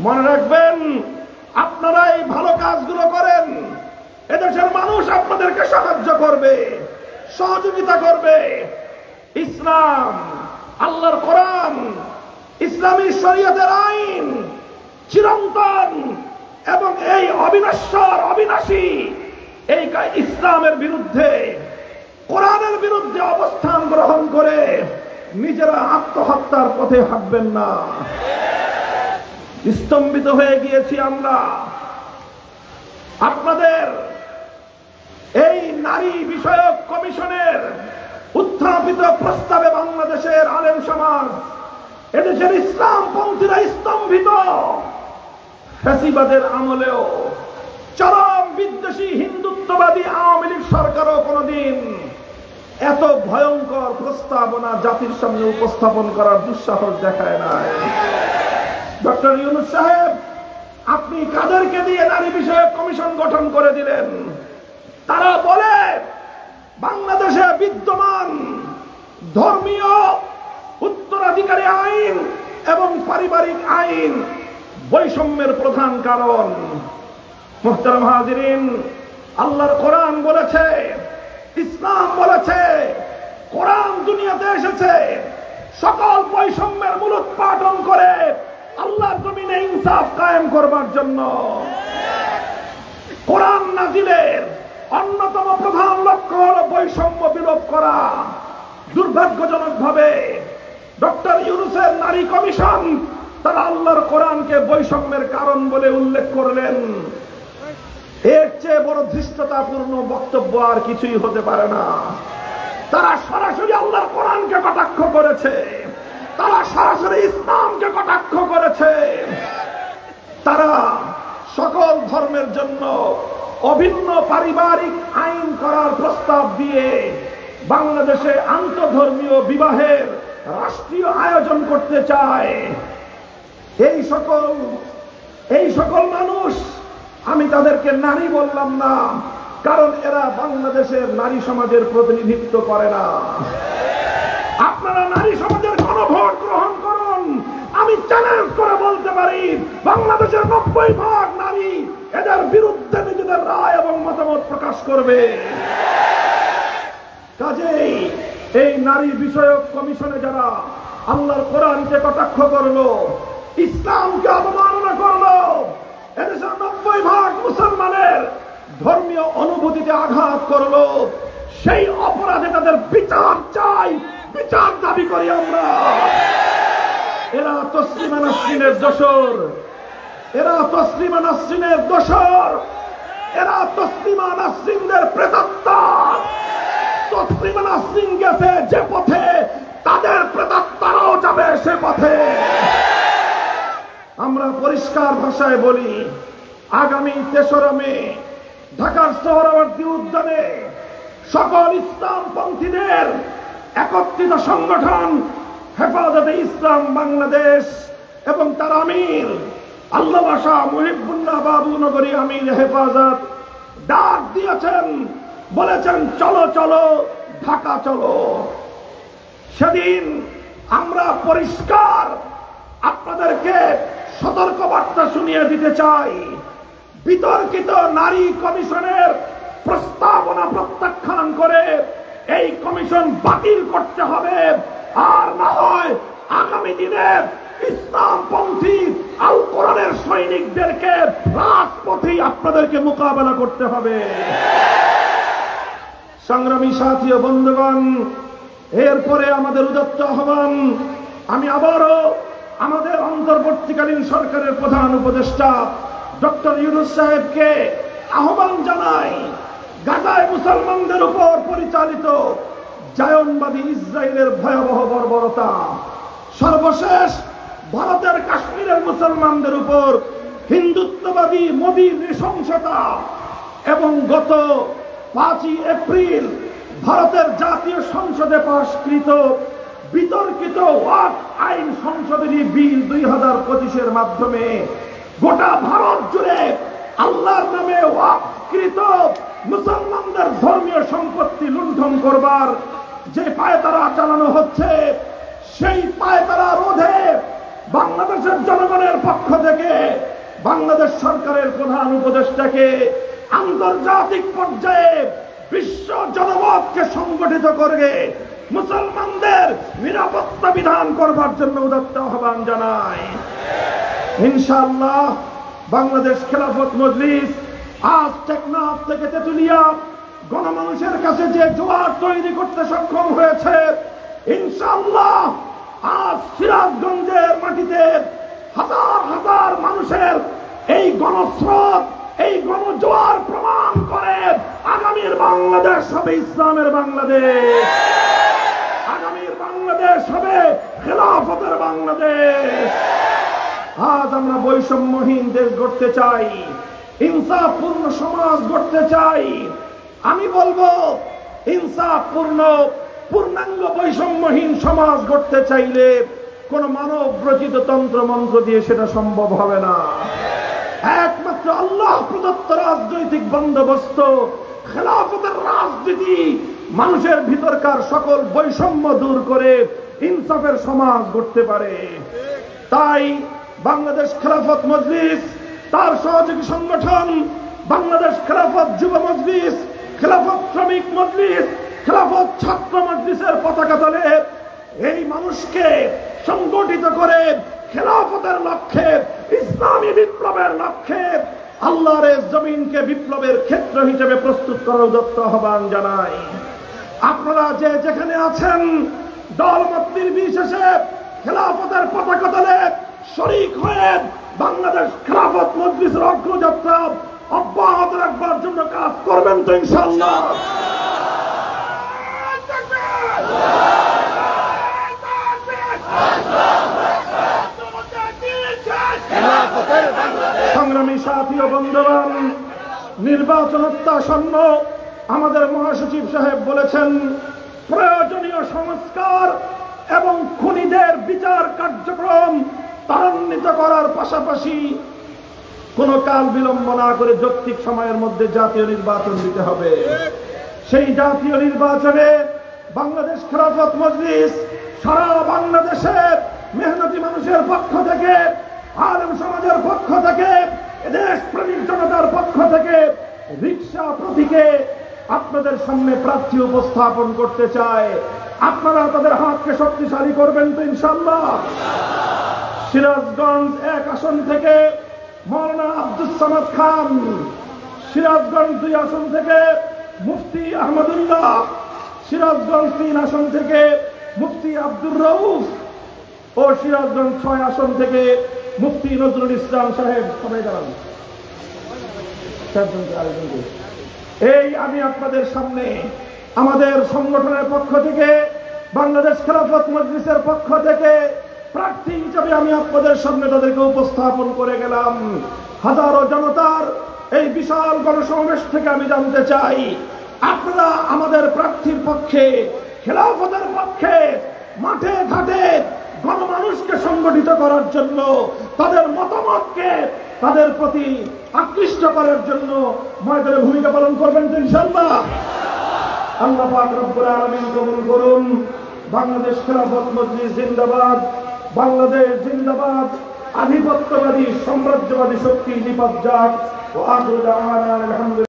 মনে রাখবেন, আপনারা এই ভালো কাজগুলো করেন, এদেশের মানুষ আপনাদেরকে সাহায্য করবে, সহযোগিতা করবে। ইসলাম, আল্লাহর কোরআন, ইসলামী শরীয়তের আইন চিরন্তন এবং এই অবিনশ্বর, অবিনাশী এই ইসলামের বিরুদ্ধে, কোরআনের বিরুদ্ধে অবস্থান গ্রহণ করে নিজেরা আত্মহত্যার পথে হাঁটবেন না। স্তম্ভিত হয়ে গিয়েছি আমরা। আপনাদের এই নারী বিষয়ক কমিশনের উত্থাপিত প্রস্তাবে বাংলাদেশের আলেম সমাজ, এদেশের ইসলামপন্থীরা স্তম্ভিত। ফ্যাসিবাদের আমলেও চরম বিদ্বেষী হিন্দুত্ববাদী আওয়ামী লীগ সরকারও কোনদিন এত ভয়ঙ্কর প্রস্তাবনা জাতির সামনে উপস্থাপন করার দুঃসাহস দেখায় নাই। ডক্টর ইউনূস সাহেব, আপনি কাদেরকে দিয়ে নারী বিষয়ক কমিশন গঠন করে দিলেন? তারা বলে বাংলাদেশে বিদ্যমান ধর্মীয় উত্তরাধিকারী আইন এবং পারিবারিক আইন বৈষম্যের প্রধান কারণ। মুহতারাম হাজিরিন, আল্লাহর কোরআন বলেছে, ইসলাম বলেছে, কোরআন দুনিয়াতে এসেছে সকল বৈষম্যের মূলোৎপাটন করে আল্লাহর জমিনে ইনসাফ কায়েম করবার জন্য। কোরআন নাজিলের অন্যতম প্রধান লক্ষ্য হল বৈষম্য বিলোপ করা। দুর্ভাগ্যজনকভাবে ডক্টর ইউনূসের নারী কমিশন তারা আল্লাহর কোরআনকে বৈষম্যের কারণ বলে উল্লেখ করলেন। এর চেয়ে বড় ধৃষ্টতাপূর্ণ বক্তব্য আর কিছুই হতে পারে না। তারা সরাসরি আল্লাহর কোরআনকে কটাক্ষ করেছে, তারা সরাসরি ইসলামকে কটাক্ষ করেছে। তারা সকল ধর্মের জন্য অভিন্ন পারিবারিক আইন করার প্রস্তাব দিয়ে বাংলাদেশে আন্তঃধর্মীয় বিবাহের রাষ্ট্রীয় আয়োজন করতে চায়। এই সকল মানুষ, আমি তাদেরকে নারী বললাম না, কারণ এরা বাংলাদেশের নারী সমাজের প্রতিনিধিত্ব করে না। আপনারা নারী সমাজের গণভোট গ্রহণ করুন। আমি চ্যালেঞ্জ করে বলতে পারি, বাংলাদেশের 90% নারী এদের বিরুদ্ধে নিজেদের রায় এবং মতামত প্রকাশ করবে। কাজেই এই নারী বিষয়ক কমিশনে যারা আল্লাহর কোরআনকে কটাক্ষ করলো, ইসলামকে অবমাননা করলো, এদেশের 90% মুসলমানের ধর্মীয় অনুভূতিতে আঘাত করলো, সেই অপরাধে তাদের বিচার চাই, বিচার দাবি করি আমরা। এরা তসলিমা নাসরিনের দোসর, এরা তসলিমা নাসরিনের দোসর, এরা তসলিমা নাসরিনদের প্রেতাত্মা। তসলিমা নাসরিন গেছে যে পথে, তাদের প্রেতাত্মারাও যাবে সে পথে। আমরা পরিষ্কার ভাষায় বলি, আগামী 3রা মে ঢাকার সোহরাওয়ার্দী উদ্যানে সকল ইসলামপন্থীদের একত্রিত সংগঠন হেফাজতে ইসলাম বাংলাদেশ এবং তার আমির আল্লামা শাহ মুহিবুল্লাহ বাবু নগরী আমির হেফাজত ডাক দিয়েছেন, বলেছেন চলো চলো ঢাকা চলো। সেদিন আমরা পরিষ্কার আপনাদেরকে সতর্ক বার্তা শুনিয়ে দিতে চাই, বিতর্কিত নারী কমিশনের প্রস্তাবনা প্রত্যাখ্যান করে এই কমিশন বাতিল করতে হবে। আর না হয় আগামী দিনে ইসলামপন্থী আল কোরআনের সৈনিকদেরকে রাজপথে আপনাদেরকে মোকাবেলা করতে হবে। সংগ্রামী সাথী ও বন্ধুগণ, এরপরে আমাদের উদাত্ত আহ্বান, আমি আবারও আমাদের অন্তর্বর্তীকালীন সরকারের প্রধান উপদেষ্টা ডক্টর ইউনূস সাহেবকে আহ্বান জানাই, গাজায় মুসলমানদের উপর পরিচালিত জায়নবাদী ইসরায়েলের ভয়াবহ বর্বরতা, সর্বশেষ ভারতের কাশ্মীরের মুসলমানদের উপর হিন্দুত্ববাদী মোদীর নৃশংসতা এবং গত 5ই এপ্রিল ভারতের জাতীয় সংসদে পাশকৃত বিতর্কিত ওয়াকফ আইন সংশোধনী বিল 2025-এর মাধ্যমে গোটা ভারত জুড়ে আল্লাহর নামে ওয়াকফকৃত মুসলমানদের ধর্মীয় সম্পত্তি লুণ্ঠন করবার যে পায়তারা চালানো হচ্ছে, সেই পায়তারা রোধে বাংলাদেশের জনগণের পক্ষ থেকে বাংলাদেশ সরকারের প্রধান উপদেষ্টাকে আন্তর্জাতিক পর্যায়ে বিশ্ব জনমতকে সংগঠিত করে মুসলমানদের নিরাপত্তা বিধান করবার জন্য উদাত্ত আহ্বান জানায়। ইনশাআল্লাহ বাংলাদেশ খেলাফত মজলিস আজ টেকনাফ থেকে তেতুলিয়া গণমানুষের কাছে যে জোয়ার তৈরি করতে সক্ষম হয়েছে, ইনশাআল্লাহ আজ সিরাজগঞ্জের মাটিতে হাজার হাজার মানুষের এই গণস্রোত, এই গণজোয়ার প্রমাণ করে আগামীর বাংলাদেশ হবে ইসলামের বাংলাদেশ, আগামীর বাংলাদেশ হবে খেলাফতের বাংলাদেশ। আজ আমরা বৈষম্যহীন দেশ গড়তে চাই, ইনসাফপূর্ণ সমাজ গড়তে চাই। আমি বলবো ইনসাফপূর্ণ পূর্ণাঙ্গ বৈষম্যহীন সমাজ গড়তে চাইলে কোন মানব রচিত তন্ত্র মন্ত্র দিয়ে সেটা সম্ভব হবে না। একমাত্র আল্লাহ প্রদত্ত রাজনৈতিক বন্দোবস্ত খেলাফতের রাজনীতি মানুষের ভিতরকার সকল বৈষম্য দূর করে ইনসাফের সমাজ গড়তে পারে। তাই বাংলাদেশ খেলাফত মজলিস, তার সহযোগী সংগঠন বাংলাদেশ খেলাফত যুব মজলিস, খেলাফত শ্রমিক মজলিস, খেলাফত ছাত্র মজলিসের পতাকা তলে এই মানুষকে সংগঠিত করে খেলাফতের লক্ষ্যে, ইসলামী বিপ্লবের লক্ষ্যে আল্লাহর জমিনকে বিপ্লবের ক্ষেত্র হিসেবে প্রস্তুত করার উদাত্ত আহ্বান জানাই। আপনারা যে যেখানে আছেন দলমত নির্বিশেষে খেলাফতের পতাকা তলে শরীক হয়ে বাংলাদেশ খেলাফত মজলিসের অগ্রযাত্রা অব্যাহত রাখবার জন্য কাজ করবেন তো ইনশাআল্লাহ? সংগ্রামী সাথী ও বন্ধুগণ, নির্বাচন অত্যাসন্ন। আমাদের মহাসচিব সাহেব বলেছেন প্রয়োজনীয় সংস্কার এবং খুনিদের বিচার কার্যক্রম ত্বরান্বিত করার পাশাপাশি কোন কাল বিলম্ব না করে যৌক্তিক সময়ের মধ্যে জাতীয় নির্বাচন দিতে হবে। সেই জাতীয় নির্বাচনে বাংলাদেশ খেলাফত মজলিস সারা বাংলাদেশের মেহনতি মানুষের পক্ষ থেকে, আলেম সমাজের পক্ষ থেকে, দেশ প্রেমিক জনতার পক্ষ থেকে রিকশা প্রতীকে আপনাদের সামনে প্রার্থী উপস্থাপন করতে চায়। আপনারা তাদের হাতকে শক্তিশালী করবেন তো ইনশাআল্লাহ? সিরাজগঞ্জ 1 আসন থেকে মাওলানা আব্দুস সামাদ খান, সিরাজগঞ্জ 2 আসন থেকে মুফতি আহমদুল্লাহ, সিরাজগঞ্জ 3 আসন থেকে মুফতি আব্দুর রউফ ও সিরাজগঞ্জ 6 আসন থেকে মুফতি নজরুল ইসলাম সাহেব। সবাই দাঁড়ান। এই আমি আপনাদের সামনে আমাদের সংগঠনের পক্ষ থেকে, বাংলাদেশ খেলাফত মজলিসের পক্ষ থেকে প্রার্থী হিসেবে আমি আপনাদের সামনে তাদেরকে উপস্থাপন করে গেলাম। হাজারো জনতার এই বিশাল গণসমাবেশ থেকে আমি জানতে চাই, আপনারা আমাদের প্রার্থীর পক্ষে, খেলাফতের পক্ষে মাঠে ঘাটে গণমানুষকে সংগঠিত করার জন্য, তাদের মতামতকে তাদের প্রতি আকৃষ্ট করার জন্য ময়দানে ভূমিকা পালন করবেন তো ইনশাআল্লাহ? আল্লাহ পাক রব্বুল আলামিন কবুল করুন। বাংলাদেশ খেলাফত মজলিস জিন্দাবাদ, বাংলাদেশ জিন্দাবাদ, আধিপত্যবাদী সাম্রাজ্যবাদী শক্তি নিপাত যাক। ওয়া আখিরু দাওয়ানা আলহামদুলিল্লাহ।